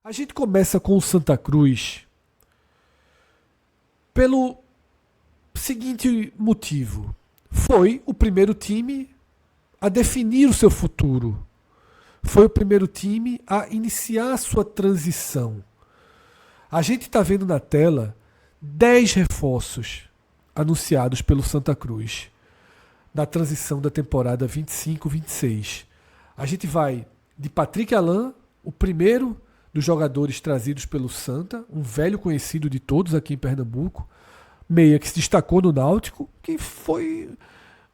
A gente começa com o Santa Cruz pelo seguinte motivo. Foi o primeiro time a definir o seu futuro. Foi o primeiro time a iniciar a sua transição. A gente está vendo na tela 10 reforços anunciados pelo Santa Cruz na transição da temporada 25-26. A gente vai de Patrick Alain, o primeiro dos jogadores trazidos pelo Santa, um velho conhecido de todos aqui em Pernambuco, meia que se destacou no Náutico, que foi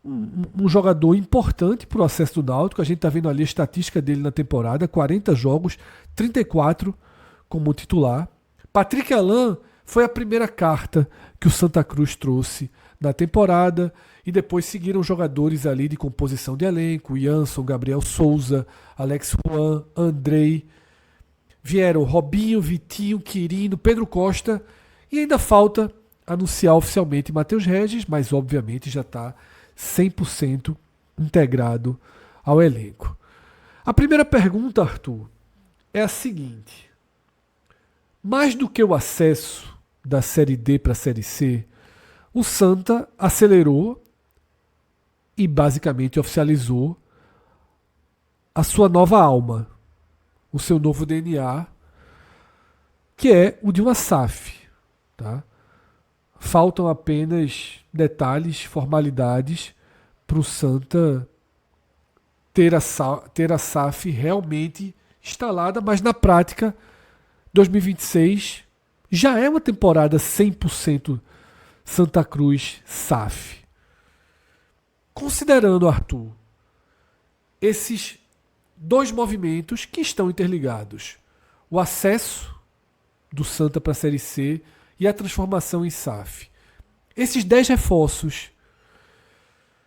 um jogador importante para o acesso do Náutico. A gente está vendo ali a estatística dele na temporada: 40 jogos, 34 como titular. Patrick Alain foi a primeira carta que o Santa Cruz trouxe na temporada, e depois seguiram jogadores ali de composição de elenco: Jansson, Gabriel Souza, Alex Juan, Andrei. Vieram Robinho, Vitinho, Quirino, Pedro Costa, e ainda falta anunciar oficialmente Matheus Regis, mas obviamente já está 100% integrado ao elenco. A primeira pergunta, Arthur, é a seguinte: mais do que o acesso da Série D para a Série C, o Santa acelerou e basicamente oficializou a sua nova alma, o seu novo DNA, que é o de uma SAF. Tá? Faltam apenas detalhes, formalidades para o Santa ter a SAF realmente instalada, mas na prática, 2026 já é uma temporada 100% Santa Cruz SAF. Considerando, Arthur, esses dois movimentos que estão interligados: o acesso do Santa para a Série C e a transformação em SAF. Esses 10 reforços,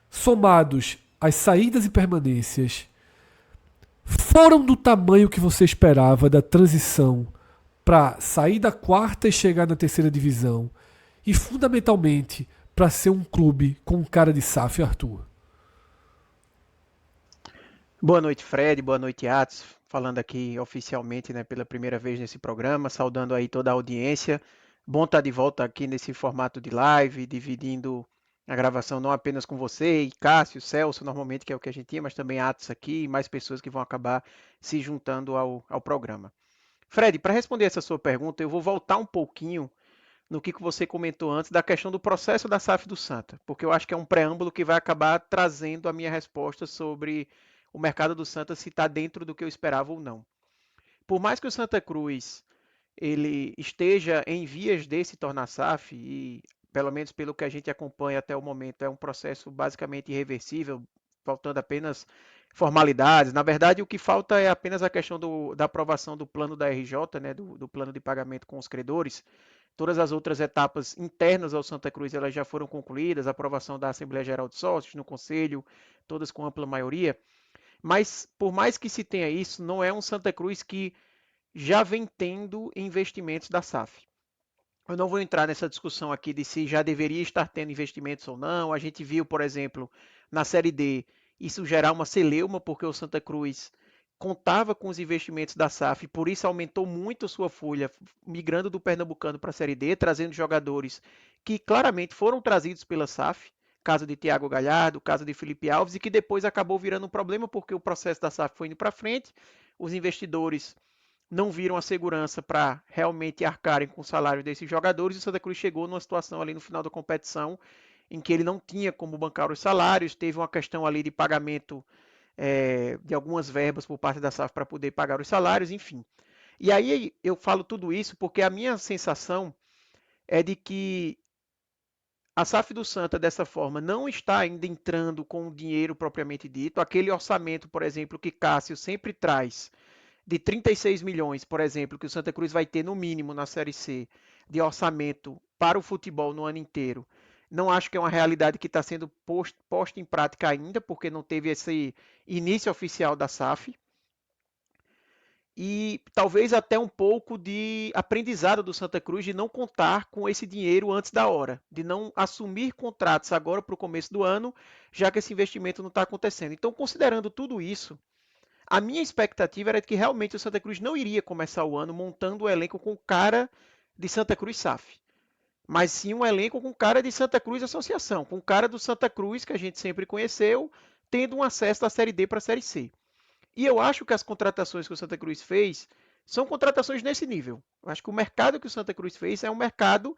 somados às saídas e permanências, foram do tamanho que você esperava da transição para sair da quarta e chegar na terceira divisão, e fundamentalmente para ser um clube com cara de SAF, Arthur? Boa noite, Fred. Boa noite, Atos. Falando aqui oficialmente, né, pela primeira vez nesse programa, saudando aí toda a audiência. Bom estar de volta aqui nesse formato de live, dividindo a gravação não apenas com você e Cássio, Celso, normalmente, que é o que a gente tinha, mas também Atos aqui e mais pessoas que vão acabar se juntando ao programa. Fred, para responder essa sua pergunta, eu vou voltar um pouquinho no que você comentou antes da questão do processo da SAF do Santa, porque eu acho que é um preâmbulo que vai acabar trazendo a minha resposta sobre o mercado do Santa, se está dentro do que eu esperava ou não. Por mais que o Santa Cruz ele esteja em vias de se tornar SAF, e pelo menos pelo que a gente acompanha até o momento, é um processo basicamente irreversível, faltando apenas formalidades. Na verdade, o que falta é apenas a questão da aprovação do plano da RJ, né, do plano de pagamento com os credores. Todas as outras etapas internas ao Santa Cruz elas já foram concluídas, a aprovação da Assembleia Geral de Sócios no Conselho, todas com ampla maioria. Mas, por mais que se tenha isso, não é um Santa Cruz que já vem tendo investimentos da SAF. Eu não vou entrar nessa discussão aqui de se já deveria estar tendo investimentos ou não. A gente viu, por exemplo, na Série D, isso gerar uma celeuma, porque o Santa Cruz contava com os investimentos da SAF, e por isso aumentou muito a sua folha, migrando do Pernambucano para a Série D, trazendo jogadores que claramente foram trazidos pela SAF, caso de Thiago Galhardo, caso de Felipe Alves, e que depois acabou virando um problema porque o processo da SAF foi indo para frente, os investidores não viram a segurança para realmente arcarem com o salário desses jogadores, e o Santa Cruz chegou numa situação ali no final da competição em que ele não tinha como bancar os salários, teve uma questão ali de pagamento de algumas verbas por parte da SAF para poder pagar os salários, enfim. E aí eu falo tudo isso porque a minha sensação é de que a SAF do Santa, dessa forma, não está ainda entrando com o dinheiro propriamente dito. Aquele orçamento, por exemplo, que Cássio sempre traz, de 36 milhões, por exemplo, que o Santa Cruz vai ter no mínimo na Série C, de orçamento para o futebol no ano inteiro. Não acho que é uma realidade que está sendo posta em prática ainda, porque não teve esse início oficial da SAF. E talvez até um pouco de aprendizado do Santa Cruz de não contar com esse dinheiro antes da hora, de não assumir contratos agora para o começo do ano, já que esse investimento não está acontecendo. Então, considerando tudo isso, A minha expectativa era de que realmente o Santa Cruz não iria começar o ano montando um elenco com cara de Santa Cruz SAF, mas sim um elenco com cara de Santa Cruz Associação, com cara do Santa Cruz que a gente sempre conheceu, tendo um acesso da Série D para a Série C. E eu acho que as contratações que o Santa Cruz fez são contratações nesse nível. Eu acho que o mercado que o Santa Cruz fez é um mercado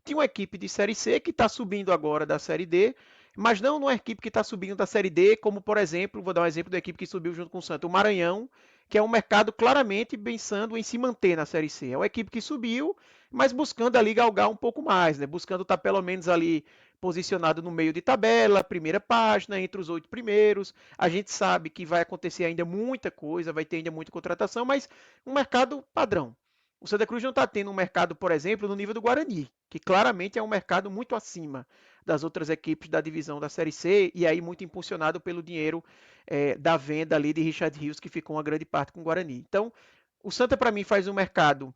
de uma equipe de Série C que está subindo agora da Série D, mas não uma equipe que está subindo da Série D, como, por exemplo, vou dar um exemplo da equipe que subiu junto com o Santa, o Maranhão, que é um mercado claramente pensando em se manter na Série C. É uma equipe que subiu, mas buscando ali galgar um pouco mais, né? Buscando estar pelo menos ali posicionado no meio de tabela, primeira página, entre os 8 primeiros. A gente sabe que vai acontecer ainda muita coisa, vai ter ainda muita contratação, mas um mercado padrão. O Santa Cruz não está tendo um mercado, por exemplo, no nível do Guarani, que claramente é um mercado muito acima das outras equipes da divisão da Série C, e aí muito impulsionado pelo dinheiro da venda ali de Richard Rios, que ficou uma grande parte com o Guarani. Então, o Santa, para mim, faz um mercado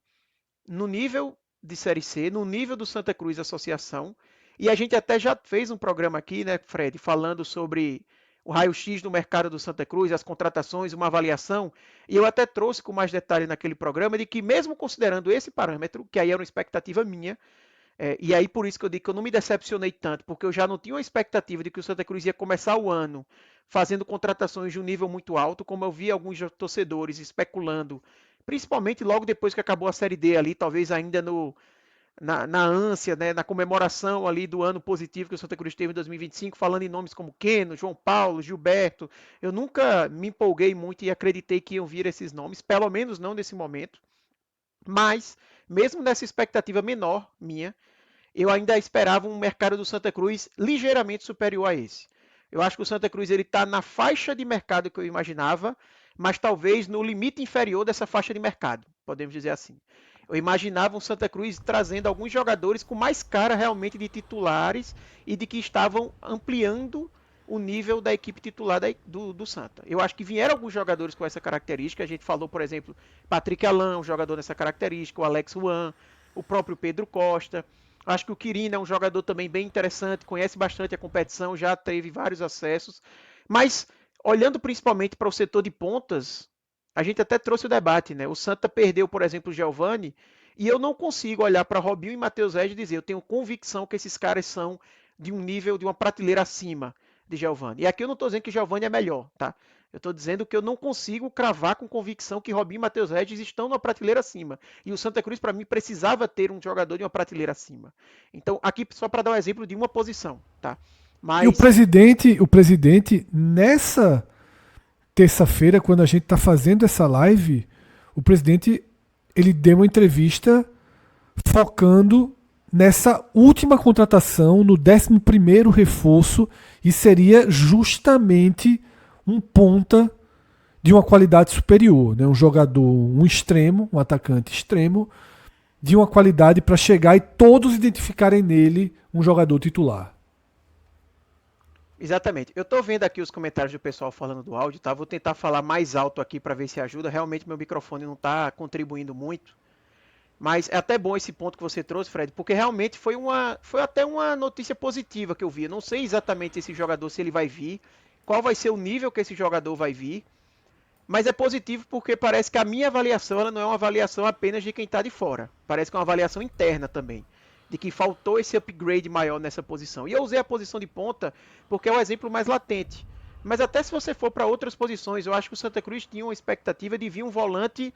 no nível de Série C, no nível do Santa Cruz Associação, e a gente até já fez um programa aqui, né, Fred, falando sobre o raio-x do mercado do Santa Cruz, as contratações, uma avaliação, e eu até trouxe com mais detalhe naquele programa de que mesmo considerando esse parâmetro, que aí era uma expectativa minha, e aí por isso que eu digo que eu não me decepcionei tanto, porque eu já não tinha uma expectativa de que o Santa Cruz ia começar o ano fazendo contratações de um nível muito alto, como eu vi alguns torcedores especulando, principalmente logo depois que acabou a Série D ali, talvez ainda na ânsia, né, na comemoração ali do ano positivo que o Santa Cruz teve em 2025, falando em nomes como Keno, João Paulo, Gilberto. Eu nunca me empolguei muito e acreditei que iam vir esses nomes, pelo menos não nesse momento. Mas, mesmo nessa expectativa menor minha, eu ainda esperava um mercado do Santa Cruz ligeiramente superior a esse. Eu acho que o Santa Cruz ele está na faixa de mercado que eu imaginava, mas talvez no limite inferior dessa faixa de mercado, podemos dizer assim. Eu imaginava um Santa Cruz trazendo alguns jogadores com mais cara realmente de titulares e de que estavam ampliando o nível da equipe titular do Santa. Eu acho que vieram alguns jogadores com essa característica. A gente falou, por exemplo, Patrick Alain, um jogador nessa característica, o Alex Juan, o próprio Pedro Costa. Acho que o Quirino é um jogador também bem interessante, conhece bastante a competição, já teve vários acessos. Mas, olhando principalmente para o setor de pontas, a gente até trouxe o debate, né? O Santa perdeu, por exemplo, o Giovani, e eu não consigo olhar para Robinho e Matheus Regis e dizer, eu tenho convicção que esses caras são de um nível, de uma prateleira acima de Giovani. E aqui eu não estou dizendo que Giovani é melhor, tá? Eu estou dizendo que eu não consigo cravar com convicção que Robinho e Matheus Regis estão numa prateleira acima. E o Santa Cruz, para mim, precisava ter um jogador de uma prateleira acima. Então, aqui só para dar um exemplo de uma posição, tá? E Mas o presidente, nessa terça-feira, quando a gente está fazendo essa live, o presidente ele deu uma entrevista focando nessa última contratação, no 11º reforço, e seria justamente um ponta de uma qualidade superior, né? Um jogador, um extremo, um atacante extremo, de uma qualidade para chegar e todos identificarem nele um jogador titular. exatamente. Eu estou vendo aqui os comentários do pessoal falando do áudio, tá? Vou tentar falar mais alto aqui para ver se ajuda. Realmente meu microfone não está contribuindo muito. Mas é até bom esse ponto que você trouxe, Fred, porque realmente foi até uma notícia positiva que eu vi. Eu não sei exatamente esse jogador se ele vai vir, qual vai ser o nível que esse jogador vai vir, mas é positivo porque parece que a minha avaliação ela não é uma avaliação apenas de quem está de fora. Parece que é uma avaliação interna também, de que faltou esse upgrade maior nessa posição. E eu usei a posição de ponta porque é o exemplo mais latente. Mas até se você for para outras posições, eu acho que o Santa Cruz tinha uma expectativa de vir um volante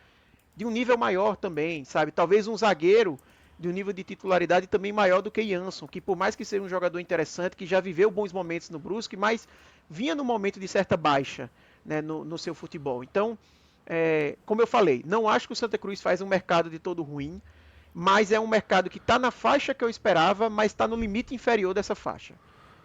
de um nível maior também, sabe? Talvez um zagueiro de um nível de titularidade também maior do que Jansson, que por mais que seja um jogador interessante, que já viveu bons momentos no Brusque, mas vinha num momento de certa baixa, né, no seu futebol. Então, como eu falei, não acho que o Santa Cruz faz um mercado de todo ruim, mas é um mercado que está na faixa que eu esperava, mas está no limite inferior dessa faixa.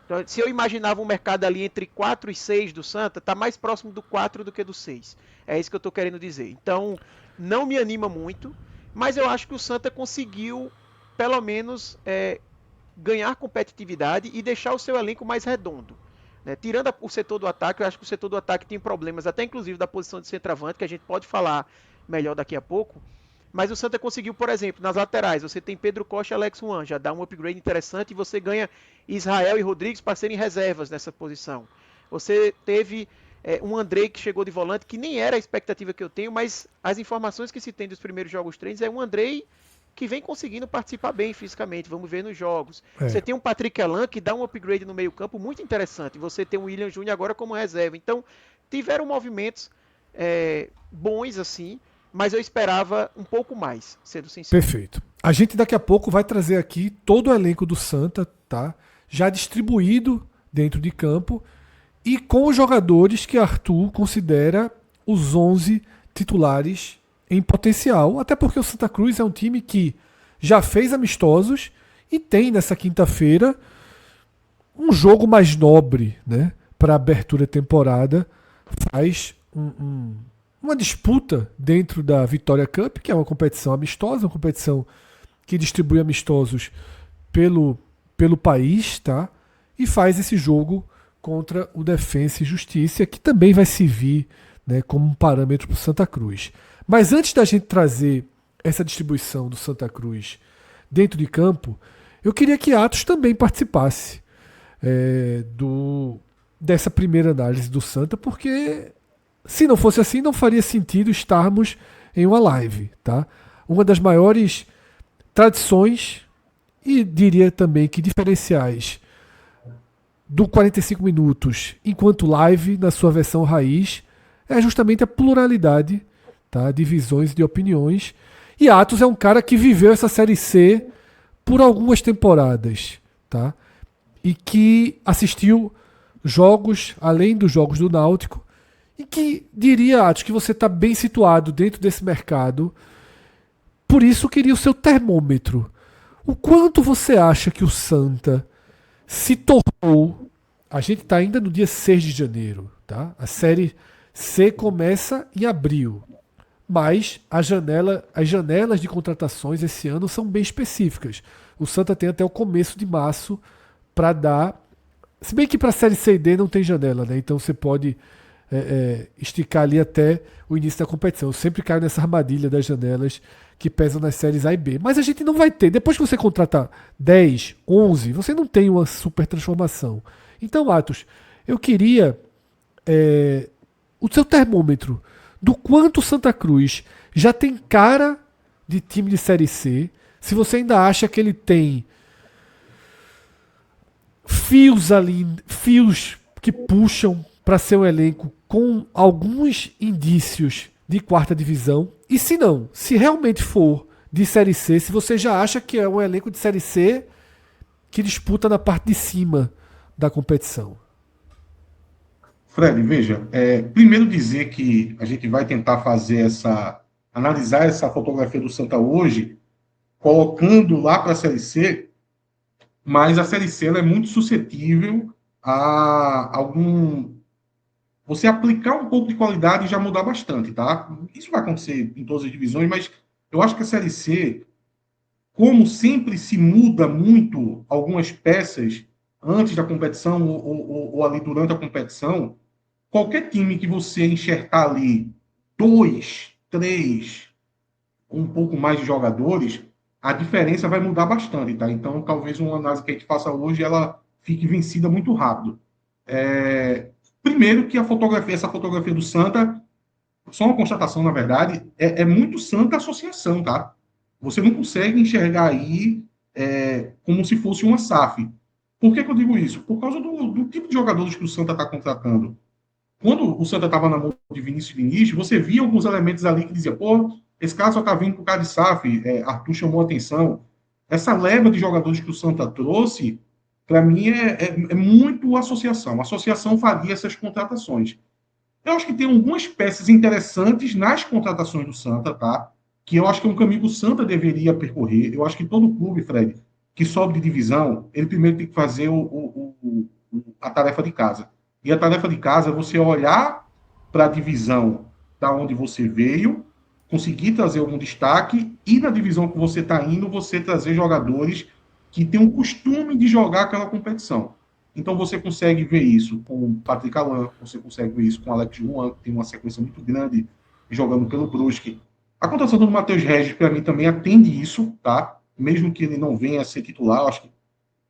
Então, se eu imaginava um mercado ali entre 4 e 6 do Santa, está mais próximo do 4 do que do 6. É isso que eu estou querendo dizer. Então, não me anima muito, mas eu acho que o Santa conseguiu, pelo menos, ganhar competitividade e deixar o seu elenco mais redondo. Né? Tirando o setor do ataque, eu acho que o setor do ataque tem problemas, até inclusive da posição de centroavante, que a gente pode falar melhor daqui a pouco. Mas o Santa conseguiu, por exemplo, nas laterais, você tem Pedro Costa e Alex Juan, já dá um upgrade interessante e você ganha Israel e Rodrigues para serem reservas nessa posição. Você teve um Andrei que chegou de volante, que nem era a expectativa que eu tenho, mas as informações que se tem dos primeiros jogos treinos é um Andrei que vem conseguindo participar bem fisicamente, vamos ver nos jogos. Você tem um Patrick Elan que dá um upgrade no meio campo muito interessante, você tem o William Júnior agora como reserva, então tiveram movimentos bons assim, mas eu esperava um pouco mais, sendo sincero. Perfeito. A gente daqui a pouco vai trazer aqui todo o elenco do Santa, tá? Já distribuído dentro de campo e com os jogadores que Arthur considera os 11 titulares em potencial. Até porque o Santa Cruz é um time que já fez amistosos e tem nessa quinta-feira um jogo mais nobre, né? Para abertura de temporada. Faz uma disputa dentro da Vitória Cup, que é uma competição amistosa, uma competição que distribui amistosos pelo país, tá? E faz esse jogo contra o Defensa e Justiça, que também vai servir, né, como um parâmetro para o Santa Cruz. Mas antes da gente trazer essa distribuição do Santa Cruz dentro de campo, eu queria que Atos também participasse dessa primeira análise do Santa, porque se não fosse assim, não faria sentido estarmos em uma live, tá? Uma das maiores tradições e diria também que diferenciais do 45 minutos enquanto live na sua versão raiz é justamente a pluralidade, tá, de visões e de opiniões. E Atos é um cara que viveu essa Série C por algumas temporadas, tá? E que assistiu jogos além dos jogos do Náutico e que diria, Atos, que você está bem situado dentro desse mercado. Por isso queria o seu termômetro. O quanto você acha que o Santa se tornou... A gente está ainda no dia 6 de janeiro, tá? A Série C começa em abril. Mas as janelas de contratações esse ano são bem específicas. O Santa tem até o começo de março para dar... Se bem que para a Série C e D não tem janela, né? Então você pode esticar ali até o início da competição. Eu sempre caio nessa armadilha das janelas que pesam nas séries A e B. Mas a gente não vai ter. Depois que você contratar 10, 11, você não tem uma super transformação. Então, Atos, eu queria o seu termômetro do quanto Santa Cruz já tem cara de time de Série C. Se você ainda acha que ele tem fios que puxam para ser um elenco com alguns indícios de quarta divisão. E se não, se realmente for de Série C, se você já acha que é um elenco de Série C que disputa na parte de cima da competição. Fred, veja, primeiro dizer que a gente vai tentar analisar essa fotografia do Santa hoje, colocando lá para a Série C, mas a Série C ela é muito suscetível a você aplicar um pouco de qualidade e já mudar bastante, tá? Isso vai acontecer em todas as divisões, mas eu acho que a Série C, como sempre se muda muito algumas peças antes da competição ou ali durante a competição, qualquer time que você enxertar ali 2, 3, um pouco mais de jogadores, a diferença vai mudar bastante, tá? Então, talvez uma análise que a gente faça hoje, ela fique vencida muito rápido. Primeiro que essa fotografia do Santa, só uma constatação, na verdade, é muito Santa associação, tá? Você não consegue enxergar aí como se fosse uma SAF. Por que eu digo isso? Por causa do tipo de jogadores que o Santa está contratando. Quando o Santa estava na mão de Vinícius, você via alguns elementos ali que dizia, pô, esse cara só está vindo por causa de SAF, Arthur chamou a atenção. Essa leva de jogadores que o Santa trouxe, para mim, é muito associação. A associação faria essas contratações. Eu acho que tem algumas peças interessantes nas contratações do Santa, tá? Que eu acho que é um caminho que o Santa deveria percorrer. Eu acho que todo clube, Fred, que sobe de divisão, ele primeiro tem que fazer a tarefa de casa. E a tarefa de casa é você olhar para a divisão da onde você veio, conseguir trazer algum destaque, e na divisão que você está indo, você trazer jogadores que têm o costume de jogar aquela competição. Então você consegue ver isso com o Patrick Alan, você consegue ver isso com o Alex Juan, que tem uma sequência muito grande jogando pelo Brusque. A contratação do Matheus Regis, para mim, também atende isso, tá? Mesmo que ele não venha a ser titular, eu acho que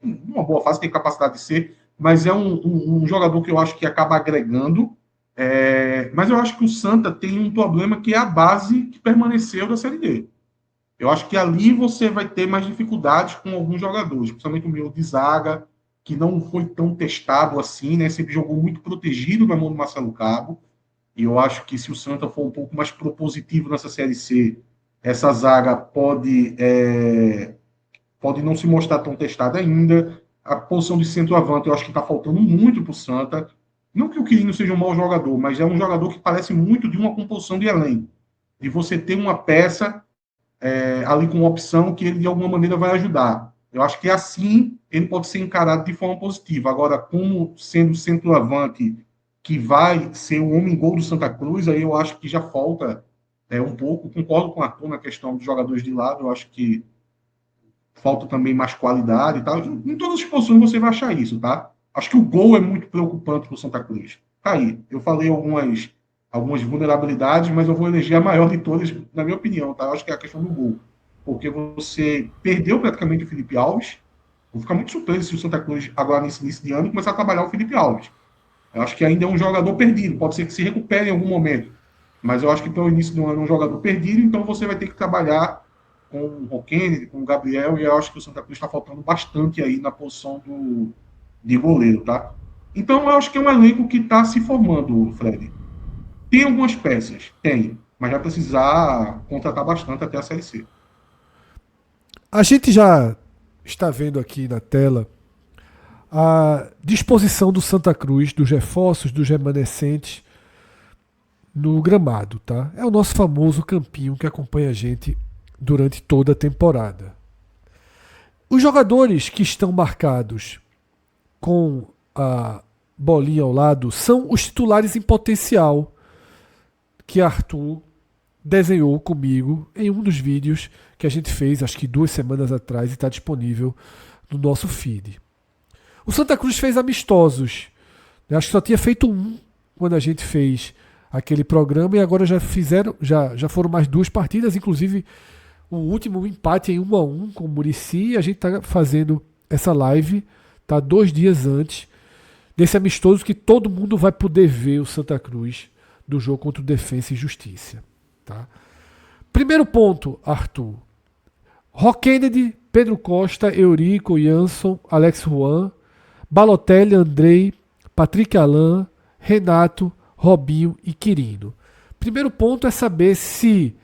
numa boa fase tem capacidade de ser, mas é um jogador que eu acho que acaba agregando Mas eu acho que o Santa tem um problema que é a base que permaneceu da Série D. Eu acho que ali você vai ter mais dificuldades com alguns jogadores, principalmente o meu de zaga, que não foi tão testado assim, né? Sempre jogou muito protegido na mão do Marcelo Cabo. E eu acho que se o Santa for um pouco mais propositivo nessa Série C, essa zaga pode não se mostrar tão testada ainda. A posição de centroavante eu acho que está faltando muito para o Santa. Não que o Quirino seja um mau jogador, mas é um jogador que parece muito de uma composição de elenco. De você ter uma peça ali com uma opção que ele de alguma maneira vai ajudar. Eu acho que assim ele pode ser encarado de forma positiva. Agora, como sendo centroavante que vai ser o homem-gol do Santa Cruz, aí eu acho que já falta um pouco. Concordo com o Arthur na questão dos jogadores de lado, eu acho que falta também mais qualidade e tal. Em todas as posições você vai achar isso, tá? Acho que o gol é muito preocupante para o Santa Cruz. Tá aí. Eu falei algumas vulnerabilidades, mas eu vou eleger a maior de todas, na minha opinião, tá? Eu acho que é a questão do gol. Porque você perdeu praticamente o Felipe Alves. Vou ficar muito surpreso se o Santa Cruz, agora nesse início de ano, começar a trabalhar o Felipe Alves. Eu acho que ainda é um jogador perdido. Pode ser que se recupere em algum momento. Mas eu acho que para o início do ano é um jogador perdido, então você vai ter que trabalhar com o Kennedy, com o Gabriel, e eu acho que o Santa Cruz está faltando bastante aí na posição de goleiro, tá? Então eu acho que é um elenco que está se formando, Fred. Tem algumas peças, tem, mas vai precisar contratar bastante até a Série C. A gente já está vendo aqui na tela a disposição do Santa Cruz, dos reforços, dos remanescentes no gramado, tá? É o nosso famoso campinho que acompanha a gente durante toda a temporada. Os jogadores que estão marcados com a bolinha ao lado são os titulares em potencial que Arthur desenhou comigo em um dos vídeos que a gente fez, acho que 2 semanas atrás, e está disponível no nosso feed. O Santa Cruz fez amistosos. Eu acho que só tinha feito um quando a gente fez aquele programa, e agora já foram mais 2 partidas, inclusive o último empate em 1-1 com o Muricy, e a gente está fazendo essa live, tá, 2 dias antes desse amistoso que todo mundo vai poder ver o Santa Cruz do jogo contra o Defensa e Justiça. Tá? Primeiro ponto, Arthur. Rock Kennedy, Pedro Costa, Eurico, Jansson, Alex Juan, Balotelli, Andrei, Patrick Alain, Renato, Robinho e Quirino. Primeiro ponto é saber se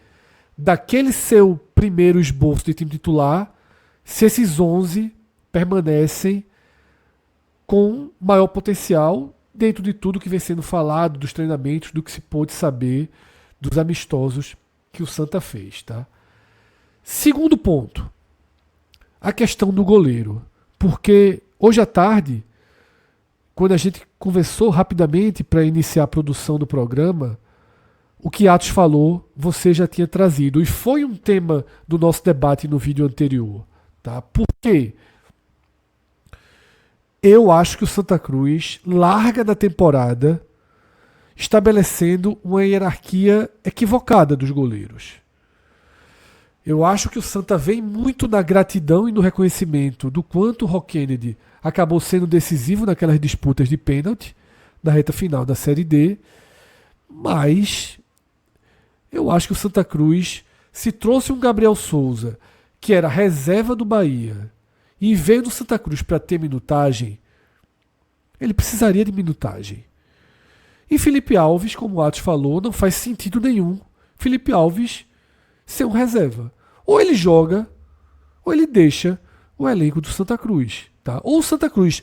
daquele seu primeiro esboço de time titular, se esses 11 permanecem com maior potencial dentro de tudo que vem sendo falado, dos treinamentos, do que se pôde saber dos amistosos que o Santa fez. Tá? Segundo ponto, a questão do goleiro. Porque hoje à tarde, quando a gente conversou rapidamente para iniciar a produção do programa, o que Atos falou, você já tinha trazido. E foi um tema do nosso debate no vídeo anterior. Tá? Por quê? Eu acho que o Santa Cruz larga da temporada estabelecendo uma hierarquia equivocada dos goleiros. Eu acho que o Santa vem muito na gratidão e no reconhecimento do quanto o Rock Kennedy acabou sendo decisivo naquelas disputas de pênalti na reta final da Série D, mas eu acho que o Santa Cruz, se trouxe um Gabriel Souza, que era reserva do Bahia, e veio do Santa Cruz para ter minutagem, ele precisaria de minutagem. E Felipe Alves, como o Atos falou, não faz sentido nenhum Felipe Alves ser um reserva. Ou ele joga, ou ele deixa o elenco do Santa Cruz. Tá? Ou o Santa Cruz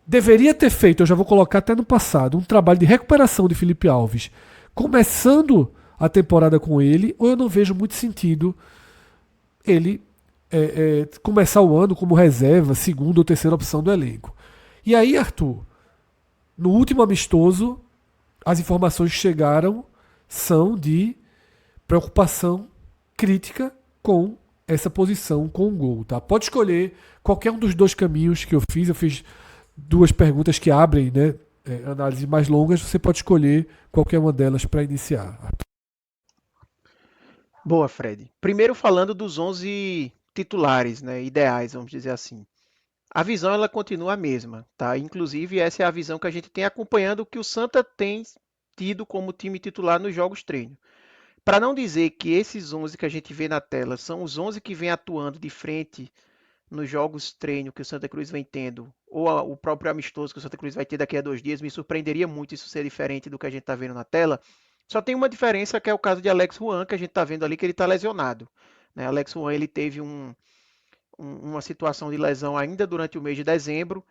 deveria ter feito, eu já vou colocar até no passado, um trabalho de recuperação de Felipe Alves, começando a temporada com ele, ou eu não vejo muito sentido ele começar o ano como reserva, segunda ou terceira opção do elenco. E aí, Arthur, no último amistoso, as informações que chegaram são de preocupação crítica com essa posição com o gol. Tá? Pode escolher qualquer um dos 2 caminhos que eu fiz. Eu fiz 2 perguntas que abrem, né, análises mais longas. Você pode escolher qualquer uma delas para iniciar. Boa, Fred. Primeiro falando dos 11 titulares, né, ideais, vamos dizer assim. A visão ela continua a mesma, tá? Inclusive essa é a visão que a gente tem acompanhando o que o Santa tem tido como time titular nos jogos treino. Para não dizer que esses 11 que a gente vê na tela são os 11 que vem atuando de frente nos jogos treino que o Santa Cruz vem tendo, ou o próprio amistoso que o Santa Cruz vai ter daqui a 2 dias, me surpreenderia muito isso ser diferente do que a gente está vendo na tela. Só tem uma diferença que é o caso de Alex Juan, que a gente está vendo ali que ele está lesionado. Né? Alex Juan ele teve uma situação de lesão ainda durante o mês de dezembro.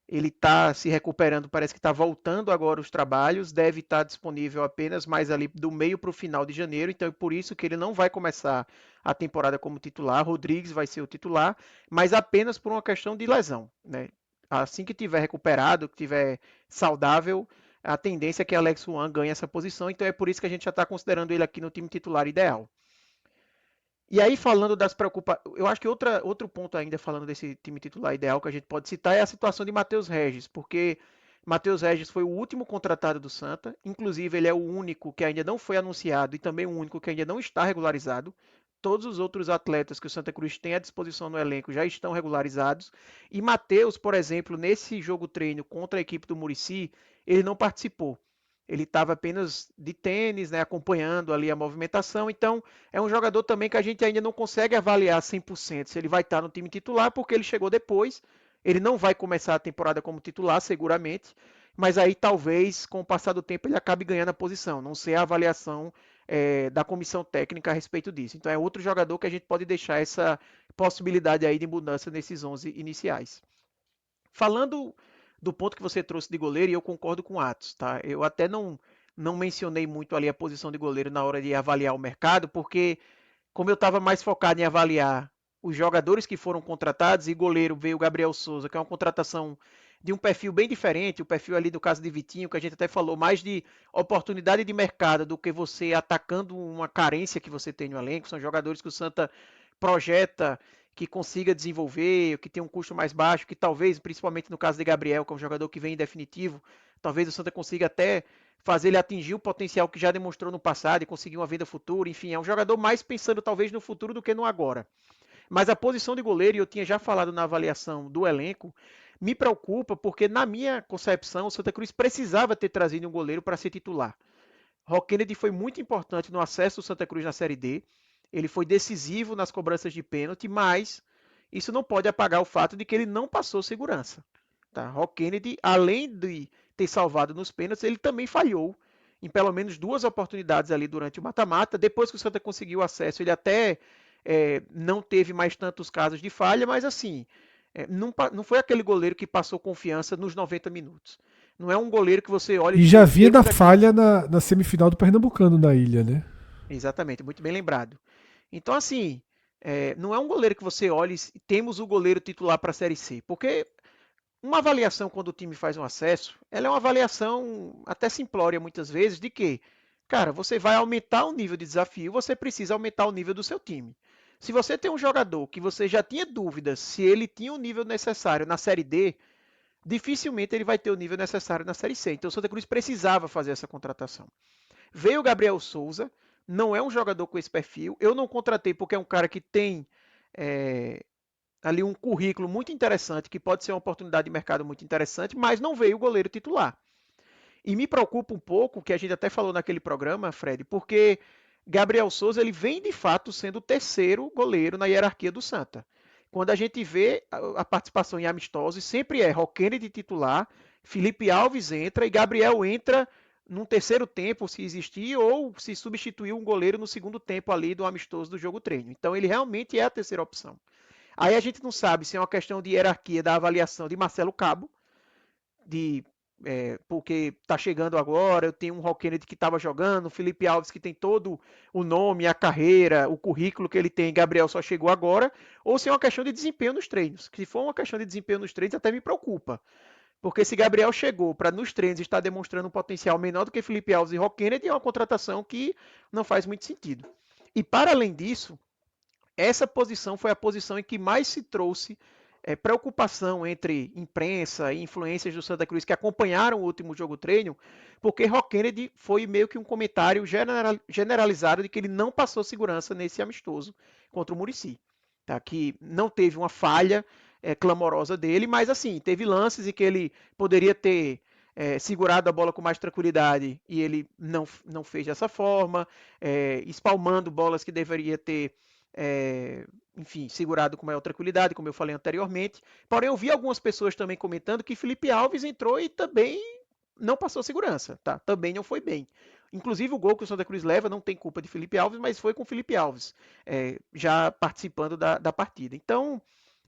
Ele está se recuperando, parece que está voltando agora os trabalhos, deve estar disponível apenas mais ali do meio para o final de janeiro, então é por isso que ele não vai começar a temporada como titular. Rodrigues vai ser o titular, mas apenas por uma questão de lesão. Né? Assim que tiver recuperado, que tiver saudável, a tendência é que Alex Juan ganhe essa posição, então é por isso que a gente já está considerando ele aqui no time titular ideal. E aí, falando das preocupações, eu acho que outro ponto ainda, falando desse time titular ideal que a gente pode citar, é a situação de Matheus Regis, porque Matheus Regis foi o último contratado do Santa, inclusive ele é o único que ainda não foi anunciado e também o único que ainda não está regularizado. Todos os outros atletas que o Santa Cruz tem à disposição no elenco já estão regularizados. E Matheus, por exemplo, nesse jogo treino contra a equipe do Muricy, ele não participou. Ele estava apenas de tênis, né, acompanhando ali a movimentação. Então, é um jogador também que a gente ainda não consegue avaliar 100% se ele vai estar no time titular, porque ele chegou depois. Ele não vai começar a temporada como titular, seguramente. Mas aí, talvez, com o passar do tempo, ele acabe ganhando a posição. Não sei a avaliação da comissão técnica a respeito disso. Então, é outro jogador que a gente pode deixar essa possibilidade aí de mudança nesses 11 iniciais. Falando do ponto que você trouxe de goleiro, e eu concordo com o Atos, tá? Eu até não mencionei muito ali a posição de goleiro na hora de avaliar o mercado, porque como eu estava mais focado em avaliar os jogadores que foram contratados, e goleiro veio o Gabriel Souza, que é uma contratação de um perfil bem diferente, o perfil ali do caso de Vitinho, que a gente até falou mais de oportunidade de mercado do que você atacando uma carência que você tem no elenco. São jogadores que o Santa projeta que consiga desenvolver, que tem um custo mais baixo, que talvez, principalmente no caso de Gabriel, que é um jogador que vem em definitivo, talvez o Santa consiga até fazer ele atingir o potencial que já demonstrou no passado e conseguir uma venda futura. Enfim, é um jogador mais pensando talvez no futuro do que no agora. Mas a posição de goleiro, e eu tinha já falado na avaliação do elenco, me preocupa porque, na minha concepção, o Santa Cruz precisava ter trazido um goleiro para ser titular. Rock Kennedy foi muito importante no acesso do Santa Cruz na Série D. Ele foi decisivo nas cobranças de pênalti, mas isso não pode apagar o fato de que ele não passou segurança. Tá? Rock Kennedy, além de ter salvado nos pênaltis, ele também falhou em pelo menos 2 oportunidades ali durante o mata-mata. Depois que o Santa conseguiu acesso, ele até não teve mais tantos casos de falha, mas assim, não foi aquele goleiro que passou confiança nos 90 minutos. Não é um goleiro que você olha E já vinha da falha na semifinal do Pernambucano na ilha, né? Exatamente, muito bem lembrado. Então, assim, não é um goleiro que você olha e temos o goleiro titular para a Série C, porque uma avaliação quando o time faz um acesso, ela é uma avaliação até simplória muitas vezes de que, cara, você vai aumentar o nível de desafio, você precisa aumentar o nível do seu time. Se você tem um jogador que você já tinha dúvidas se ele tinha o nível necessário na Série D, dificilmente ele vai ter o nível necessário na Série C. Então o Santa Cruz precisava fazer essa contratação. Veio o Gabriel Souza, não é um jogador com esse perfil. Eu não contratei porque é um cara que tem ali um currículo muito interessante, que pode ser uma oportunidade de mercado muito interessante, mas não veio o goleiro titular. E me preocupa um pouco, que a gente até falou naquele programa, Fred, porque Gabriel Souza ele vem de fato sendo o terceiro goleiro na hierarquia do Santa. Quando a gente vê a participação em amistosos, sempre é Rock Kennedy titular, Felipe Alves entra e Gabriel entra num terceiro tempo, se existir, ou se substituir um goleiro no segundo tempo ali do amistoso do jogo treino. Então ele realmente é a terceira opção. Aí a gente não sabe se é uma questão de hierarquia da avaliação de Marcelo Cabo, porque está chegando agora, eu tenho um Rock Kennedy que estava jogando, o Felipe Alves que tem todo o nome, a carreira, o currículo que ele tem, Gabriel só chegou agora, ou se é uma questão de desempenho nos treinos. Se for uma questão de desempenho nos treinos, até me preocupa. Porque se Gabriel chegou para nos treinos estar demonstrando um potencial menor do que Felipe Alves e Rock Kennedy, é uma contratação que não faz muito sentido. E para além disso, essa posição foi a posição em que mais se trouxe preocupação entre imprensa e influências do Santa Cruz que acompanharam o último jogo treino, porque Rock Kennedy foi meio que um comentário generalizado de que ele não passou segurança nesse amistoso contra o Muricy. Tá? Que não teve uma falha clamorosa dele, mas assim, teve lances em que ele poderia ter segurado a bola com mais tranquilidade e ele não fez dessa forma, espalmando bolas que deveria ter, enfim, segurado com maior tranquilidade, como eu falei anteriormente. Porém, eu vi algumas pessoas também comentando que Felipe Alves entrou e também não passou segurança, tá? Também não foi bem. Inclusive o gol que o Santa Cruz leva não tem culpa de Felipe Alves, mas foi com Felipe Alves já participando da partida. Então,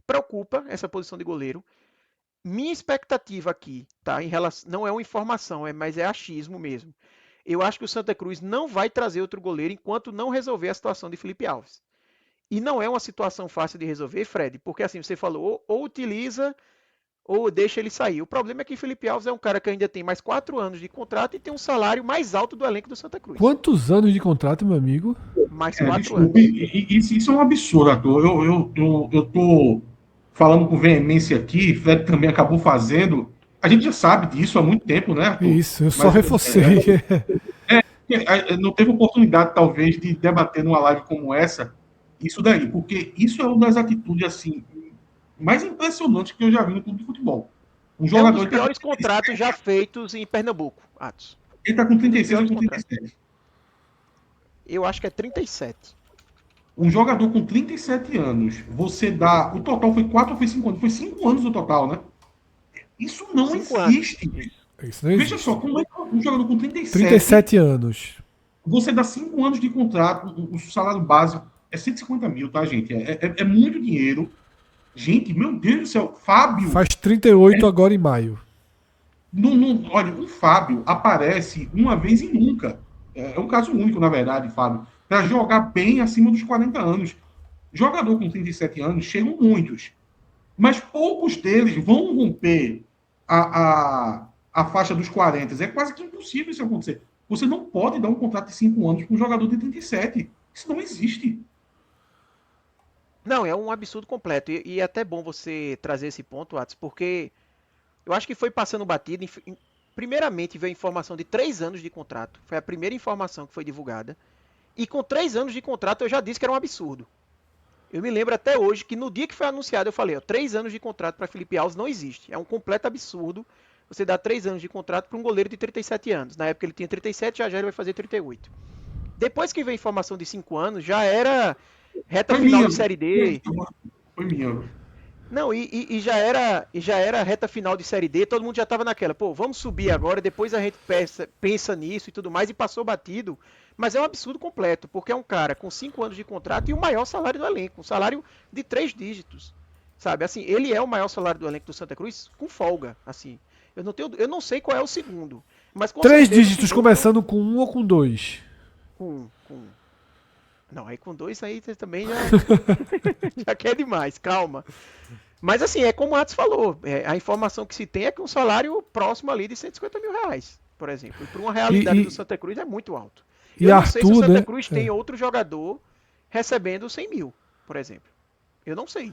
preocupa essa posição de goleiro. Minha expectativa aqui, tá? Em relação, não é uma informação, mas é achismo mesmo. Eu acho que o Santa Cruz não vai trazer outro goleiro enquanto não resolver a situação de Felipe Alves. E não é uma situação fácil de resolver, Fred, porque assim, você falou, ou utiliza ou deixa ele sair. O problema é que Felipe Alves é um cara que ainda tem mais 4 anos de contrato e tem um salário mais alto do elenco do Santa Cruz. Quantos anos de contrato, meu amigo? Mais 4 anos. Desculpe, isso é um absurdo, Arthur. Eu tô falando com veemência aqui, Fred também acabou fazendo. A gente já sabe disso há muito tempo, né, Arthur? Isso, eu só reforcei. Não teve oportunidade, talvez, de debater numa live como essa, isso daí, porque isso é uma das atitudes, assim, mais impressionantes que eu já vi no clube de futebol. Um jogador dos piores contratos já feitos em Pernambuco, Atos. Ele tá com 36 ou com 37? Eu acho que é 37. Um jogador com 37 anos, você dá... O total foi 4 ou foi 5 anos? Foi 5 anos o total, né? Isso não existe. Isso não existe. Veja só, como é que um jogador com 37 anos. Você dá 5 anos de contrato, o salário básico é 150 mil, tá, gente? É muito dinheiro. Gente, meu Deus do céu, Fábio... Faz 38 agora em maio. Olha, o Fábio aparece uma vez e nunca. É um caso único, na verdade, Fábio. Para jogar bem acima dos 40 anos. Jogador com 37 anos, chegam muitos. Mas poucos deles vão romper a faixa dos 40. É quase que impossível isso acontecer. Você não pode dar um contrato de 5 anos para um jogador de 37. Isso não existe. Não, é um absurdo completo. E é até bom você trazer esse ponto, Atos, porque eu acho que foi passando batido. Primeiramente veio a informação de 3 anos de contrato. Foi a primeira informação que foi divulgada. E com 3 anos de contrato eu já disse que era um absurdo. Eu me lembro até hoje que no dia que foi anunciado eu falei, 3 anos de contrato para Felipe Alves não existe. É um completo absurdo você dar 3 anos de contrato para um goleiro de 37 anos. Na época ele tinha 37, já ele vai fazer 38. Depois que veio a informação de 5 anos, já era reta final de Série D. Foi minha. Não, e já era reta final de Série D, todo mundo já estava naquela, vamos subir agora, depois a gente pensa nisso e tudo mais, e passou batido. Mas é um absurdo completo, porque é um cara com 5 anos de contrato e o maior salário do elenco, um salário de 3 dígitos. Sabe, assim, ele é o maior salário do elenco do Santa Cruz com folga, assim. Eu não sei qual é o segundo, mas com 3 dígitos segundo, começando com 1 ou com 2? Com Não, aí com 2 aí você também já quer demais, calma. Mas assim, é como o Atos falou, a informação que se tem é que um salário próximo ali de 150 mil reais, por exemplo. E para uma realidade do Santa Cruz é muito alto. Eu não sei se o Santa Cruz tem outro jogador recebendo 100 mil, por exemplo. Eu não sei.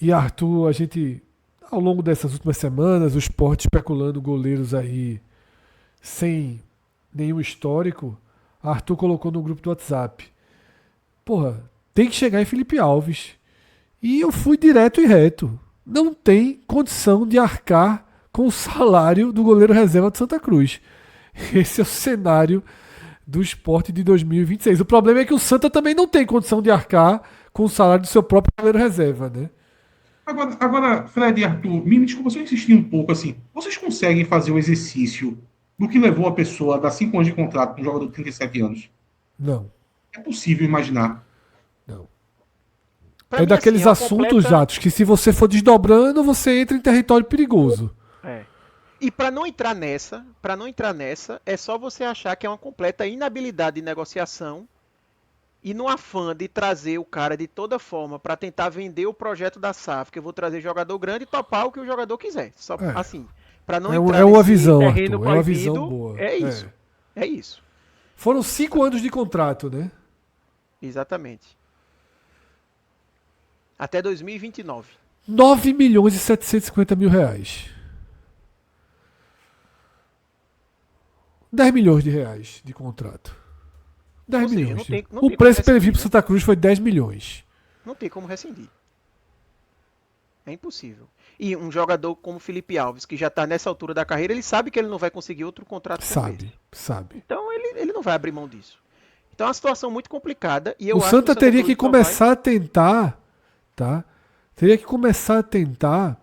E Arthur, a gente, ao longo dessas últimas semanas, o Sport especulando goleiros aí sem nenhum histórico, Arthur colocou no grupo do WhatsApp. Porra, tem que chegar em Felipe Alves. E eu fui direto e reto. Não tem condição de arcar com o salário do goleiro reserva de Santa Cruz. Esse é o cenário do Sport de 2026. O problema é que o Santa também não tem condição de arcar com o salário do seu próprio goleiro reserva, né? Agora, Fred e Arthur, me desculpa se eu insistir um pouco assim. Vocês conseguem fazer o exercício do que levou a pessoa a dar 5 anos de contrato com um jogador de 37 anos? Não. É possível imaginar. Não. Pra mim, daqueles assim, assuntos, Atos, que se você for desdobrando, você entra em território perigoso. E para não entrar nessa, é só você achar que é uma completa inabilidade de negociação e no afã de trazer o cara de toda forma para tentar vender o projeto da SAF, que eu vou trazer jogador grande e topar o que o jogador quiser. Só assim, para não entrar uma nesse visão, terreno Arthur, proibido, é uma visão boa. É isso. Foram 5 anos de contrato, né? Exatamente. Até 2029. 9 milhões e 750 mil reais. 10 milhões de reais de contrato. 10 milhões. O preço previsto para Santa Cruz foi 10 milhões. Não tem como rescindir. É impossível. E um jogador como Felipe Alves, que já está nessa altura da carreira, ele sabe que ele não vai conseguir outro contrato como esse. Sabe. Então ele não vai abrir mão disso. Então é uma situação muito complicada e O eu acho que o Santa Santa teria Cruz que só vai... começar a tentar, tá? Teria que começar a tentar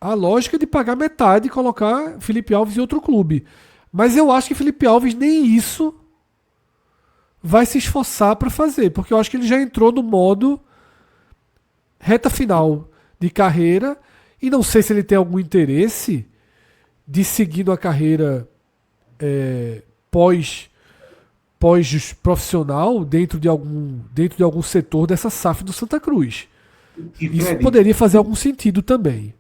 a lógica de pagar metade e colocar Felipe Alves em outro clube. Mas eu acho que Felipe Alves nem isso vai se esforçar para fazer, porque eu acho que ele já entrou no modo reta final de carreira e não sei se ele tem algum interesse de seguir uma carreira pós profissional dentro de algum setor dessa SAF do Santa Cruz. E, Isso Fred, poderia fazer algum sentido também.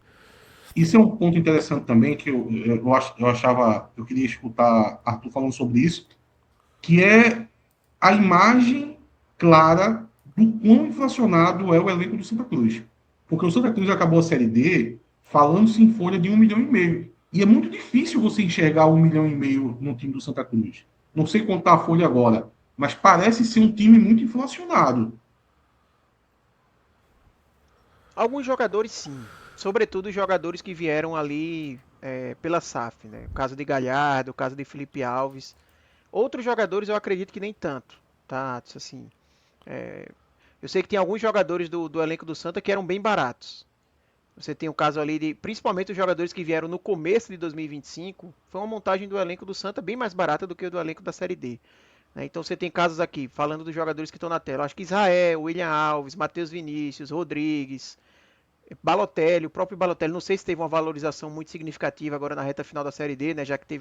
isso é um ponto interessante também que eu achava, eu queria escutar Arthur falando sobre isso, que é a imagem clara do quão inflacionado é o elenco do Santa Cruz. Porque o Santa Cruz acabou a Série D falando-se em folha de 1,5 milhão. E é muito difícil você enxergar 1,5 milhão no time do Santa Cruz. Não sei contar a folha agora, mas parece ser um time muito inflacionado. Alguns jogadores sim, sobretudo os jogadores que vieram ali pela SAF, né? O caso de Galhardo, o caso de Felipe Alves. Outros jogadores eu acredito que nem tanto, tá? Assim, eu sei que tem alguns jogadores do elenco do Santa que eram bem baratos. Você tem o caso ali de, principalmente os jogadores que vieram no começo de 2025, foi uma montagem do elenco do Santa bem mais barata do que o do elenco da Série D. Né? Então você tem casos aqui, falando dos jogadores que estão na tela, acho que Israel, William Alves, Matheus Vinícius, Rodrigues, Balotelli, o próprio Balotelli, não sei se teve uma valorização muito significativa agora na reta final da Série D, né, já que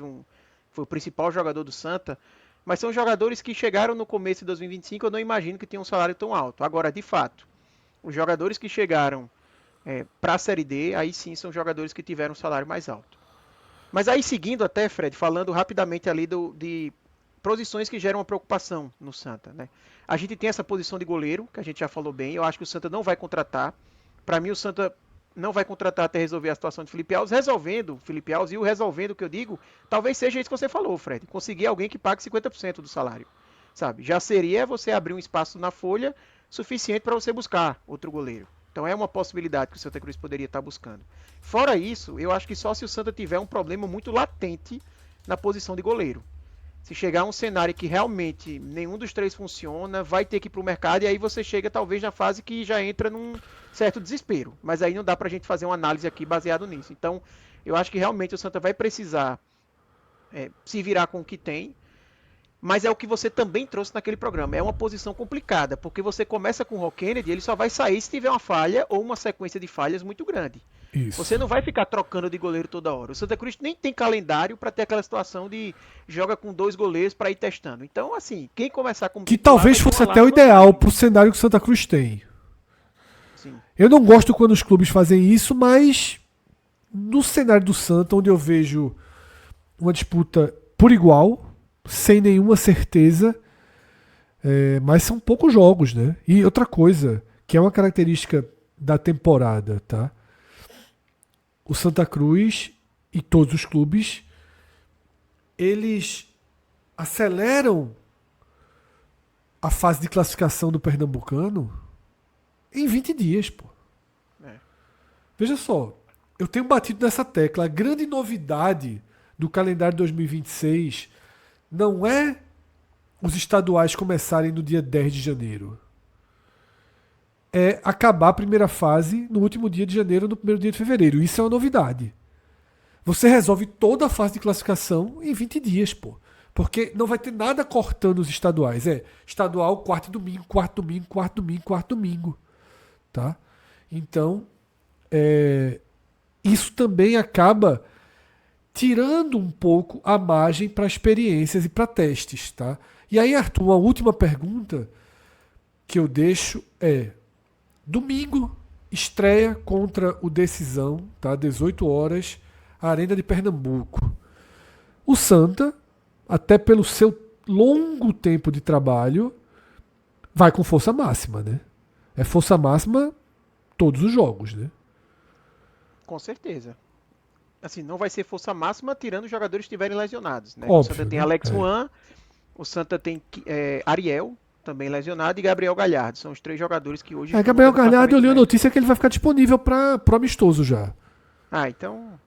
foi o principal jogador do Santa, mas são jogadores que chegaram no começo de 2025, eu não imagino que tenham um salário tão alto. Agora, de fato, os jogadores que chegaram para a Série D, aí sim são jogadores que tiveram um salário mais alto. Mas aí seguindo até, Fred, falando rapidamente ali de posições que geram uma preocupação no Santa, né? A gente tem essa posição de goleiro, que a gente já falou bem, eu acho que o Santa não vai contratar. Para mim, o Santa não vai contratar até resolver a situação de Felipe Alves. Resolvendo Felipe Alves, e o resolvendo que eu digo, talvez seja isso que você falou, Fred. Conseguir alguém que pague 50% do salário. Sabe? Já seria você abrir um espaço na folha suficiente para você buscar outro goleiro. Então é uma possibilidade que o Santa Cruz poderia estar buscando. Fora isso, eu acho que só se o Santa tiver um problema muito latente na posição de goleiro. Se chegar a um cenário que realmente nenhum dos três funciona, vai ter que ir para o mercado e aí você chega talvez na fase que já entra num certo desespero. Mas aí não dá para a gente fazer uma análise aqui baseado nisso. Então, eu acho que realmente o Santa vai precisar se virar com o que tem, mas é o que você também trouxe naquele programa. É uma posição complicada, porque você começa com o Rock Kennedy, ele só vai sair se tiver uma falha ou uma sequência de falhas muito grande. Isso. Você não vai ficar trocando de goleiro toda hora. O Santa Cruz nem tem calendário para ter aquela situação de joga com 2 goleiros para ir testando. Então, assim, quem começar com que talvez fosse até o ideal para o cenário que o Santa Cruz tem. Sim. Eu não gosto quando os clubes fazem isso, mas no cenário do Santa, onde eu vejo uma disputa por igual, sem nenhuma certeza, mas são poucos jogos, né? E outra coisa, que é uma característica da temporada, tá? O Santa Cruz e todos os clubes, eles aceleram a fase de classificação do Pernambucano em 20 dias, pô. Veja só, eu tenho batido nessa tecla. A grande novidade do calendário 2026 não é os estaduais começarem no dia 10 de janeiro. É acabar a primeira fase no último dia de janeiro ou no primeiro dia de fevereiro. Isso é uma novidade. Você resolve toda a fase de classificação em 20 dias, pô. Porque não vai ter nada cortando os estaduais. É estadual, quarto domingo, quarto domingo, quarto domingo, quarto domingo. Tá? Então, isso também acaba tirando um pouco a margem para experiências e para testes. Tá? E aí, Arthur, uma última pergunta que eu deixo é: domingo, estreia contra o Decisão, tá? 18 horas, Arena de Pernambuco. O Santa, até pelo seu longo tempo de trabalho, vai com força máxima, né? É força máxima todos os jogos, né? Com certeza. Assim, não vai ser força máxima tirando os jogadores que estiverem lesionados, né? Óbvio, o Santa tem né? Alex Juan, o Santa tem Ariel, também lesionado, e Gabriel Galhardo. São os 3 jogadores que hoje estão Gabriel no Galhardo, eu li a departamento notícia que ele vai ficar disponível para pro amistoso já. Então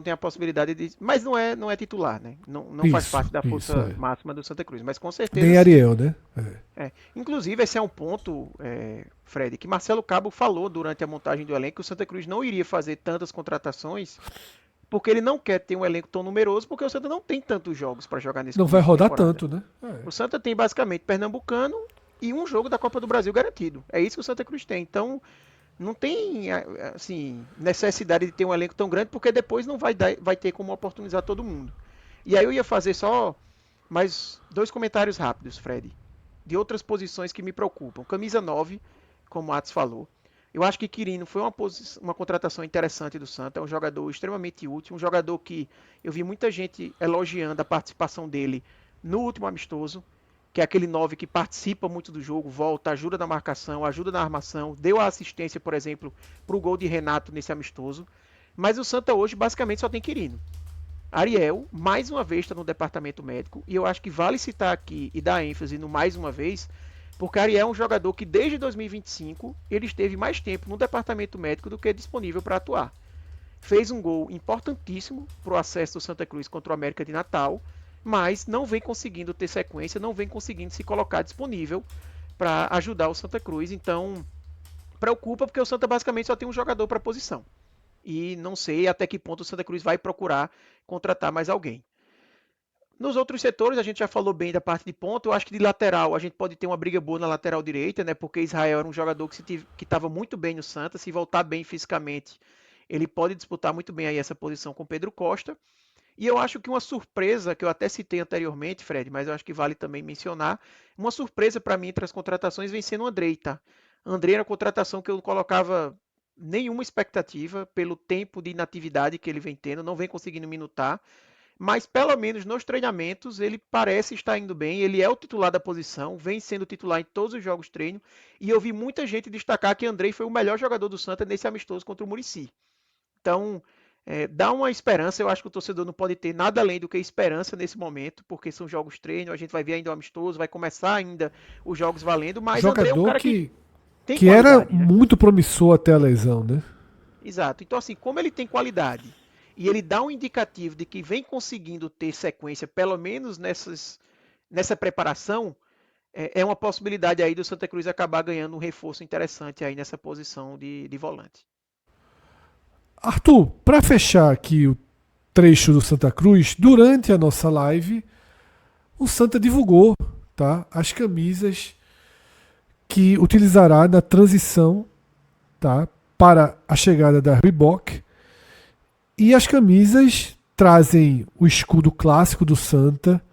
tem a possibilidade de. Mas não é titular, né? Não faz Isso, parte da força é. máxima do Santa Cruz. Mas com certeza. Nem Ariel, né? Inclusive, esse é um ponto, Fred, que Marcelo Cabo falou durante a montagem do elenco que o Santa Cruz não iria fazer tantas contratações, porque ele não quer ter um elenco tão numeroso, porque o Santa não tem tantos jogos para jogar nesse Não vai começo de rodar temporada. tanto, né? O Santa tem basicamente Pernambucano e um jogo da Copa do Brasil garantido. É isso que o Santa Cruz tem. Então, não tem assim, necessidade de ter um elenco tão grande, porque depois não vai ter como oportunizar todo mundo. E aí eu ia fazer só mais 2 comentários rápidos, Fred, de outras posições que me preocupam. Camisa 9, como o Atos falou. Eu acho que Quirino foi uma contratação interessante do Santa, é um jogador extremamente útil, um jogador que eu vi muita gente elogiando a participação dele no último amistoso, que é aquele 9 que participa muito do jogo, volta, ajuda na marcação, ajuda na armação, deu a assistência, por exemplo, para o gol de Renato nesse amistoso. Mas o Santa hoje basicamente só tem Quirino. Ariel, mais uma vez, está no departamento médico, e eu acho que vale citar aqui e dar ênfase no mais uma vez, porque Ariel é um jogador que desde 2025 ele esteve mais tempo no departamento médico do que disponível para atuar. Fez um gol importantíssimo para o acesso do Santa Cruz contra o América de Natal, mas não vem conseguindo ter sequência, não vem conseguindo se colocar disponível para ajudar o Santa Cruz. Então, preocupa porque o Santa basicamente só tem um jogador para a posição. E não sei até que ponto o Santa Cruz vai procurar contratar mais alguém. Nos outros setores, a gente já falou bem da parte de ponta. Eu acho que de lateral, a gente pode ter uma briga boa na lateral direita, né? Porque Israel era um jogador que estava muito bem no Santa. Se voltar bem fisicamente, ele pode disputar muito bem aí essa posição com Pedro Costa. E eu acho que uma surpresa, que eu até citei anteriormente, Fred, mas eu acho que vale também mencionar, uma surpresa para mim entre as contratações vem sendo o Andrei, tá? Andrei era uma contratação que eu não colocava nenhuma expectativa pelo tempo de inatividade que ele vem tendo, não vem conseguindo minutar, mas pelo menos nos treinamentos ele parece estar indo bem, ele é o titular da posição, vem sendo titular em todos os jogos de treino, e eu vi muita gente destacar que Andrei foi o melhor jogador do Santa nesse amistoso contra o Muricy. Então, dá uma esperança. Eu acho que o torcedor não pode ter nada além do que esperança nesse momento, porque são jogos treino, a gente vai ver ainda o amistoso, vai começar ainda os jogos valendo, mas André é um Jogador cara que tem que era qualidade, né? muito promissor até a lesão, né? Exato. Então, assim, como ele tem qualidade e ele dá um indicativo de que vem conseguindo ter sequência, pelo menos nessa preparação, é uma possibilidade aí do Santa Cruz acabar ganhando um reforço interessante aí nessa posição de volante. Arthur, para fechar aqui o trecho do Santa Cruz, durante a nossa live, o Santa divulgou, tá, as camisas que utilizará na transição, tá, para a chegada da Reebok. E as camisas trazem o escudo clássico do Santa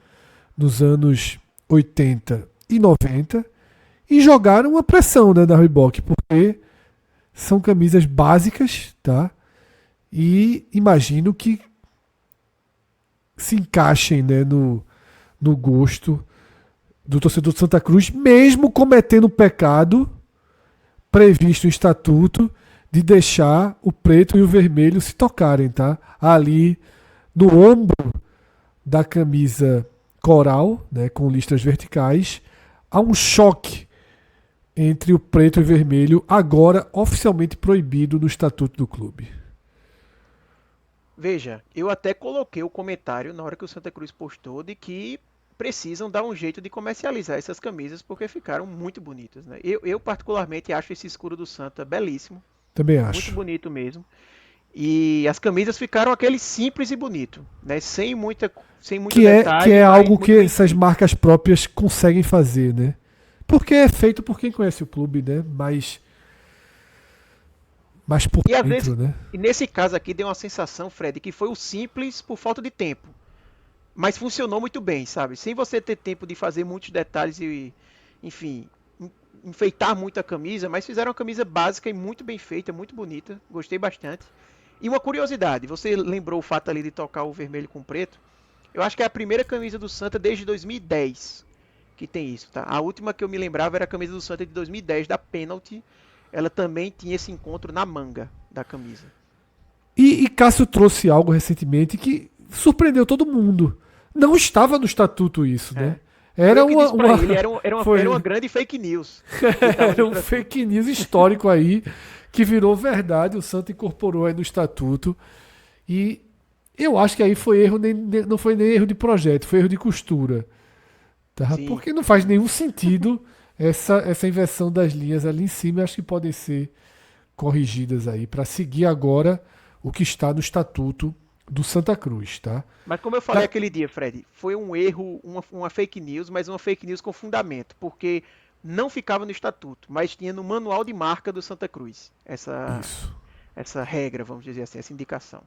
nos anos 80 e 90 e jogaram uma pressão, né, da Reebok, porque são camisas básicas, tá? E imagino que se encaixem, né, no gosto do torcedor do Santa Cruz, mesmo cometendo o pecado previsto no estatuto de deixar o preto e o vermelho se tocarem, tá? Ali no ombro da camisa coral, né, com listras verticais, há um choque entre o preto e o vermelho, agora oficialmente proibido no estatuto do clube. Veja, eu até coloquei o comentário na hora que o Santa Cruz postou de que precisam dar um jeito de comercializar essas camisas porque ficaram muito bonitas, né? Eu particularmente acho esse escuro do Santa belíssimo. Também Muito acho. bonito mesmo. E as camisas ficaram aquele simples e bonito, né? Sem muito detalhe. Que é mas algo muito que bem essas feito. marcas próprias conseguem fazer, né? Porque é feito por quem conhece o clube, né? Mais por E às vezes, dentro, né? e nesse caso aqui deu uma sensação, Fred, que foi o simples por falta de tempo. Mas funcionou muito bem, sabe? Sem você ter tempo de fazer muitos detalhes e, enfim, enfeitar muito a camisa, mas fizeram uma camisa básica e muito bem feita, muito bonita. Gostei bastante. E uma curiosidade, você lembrou o fato ali de tocar o vermelho com o preto? Eu acho que é a primeira camisa do Santa desde 2010 que tem isso, tá? A última que eu me lembrava era a camisa do Santa de 2010, da Penalty. Ela também tinha esse encontro na manga da camisa. E Cássio trouxe algo recentemente que surpreendeu todo mundo. Não estava no estatuto isso, né? Era eu que disse pra uma ele, foi, era uma grande fake news. Que tava era no um estatuto. fake news histórico aí que virou verdade. O Santa incorporou aí no estatuto e eu acho que aí foi erro, não foi nem erro de projeto, foi erro de costura. Tá? Sim, Porque não faz nenhum sentido essa inversão das linhas ali em cima. Eu acho que podem ser corrigidas aí para seguir agora o que está no estatuto do Santa Cruz, tá? mas como eu falei Da- aquele dia, Fred, foi um erro, uma fake news, mas uma fake news com fundamento, porque não ficava no estatuto, mas tinha no manual de marca do Santa Cruz Isso. essa regra, vamos dizer assim, essa indicação.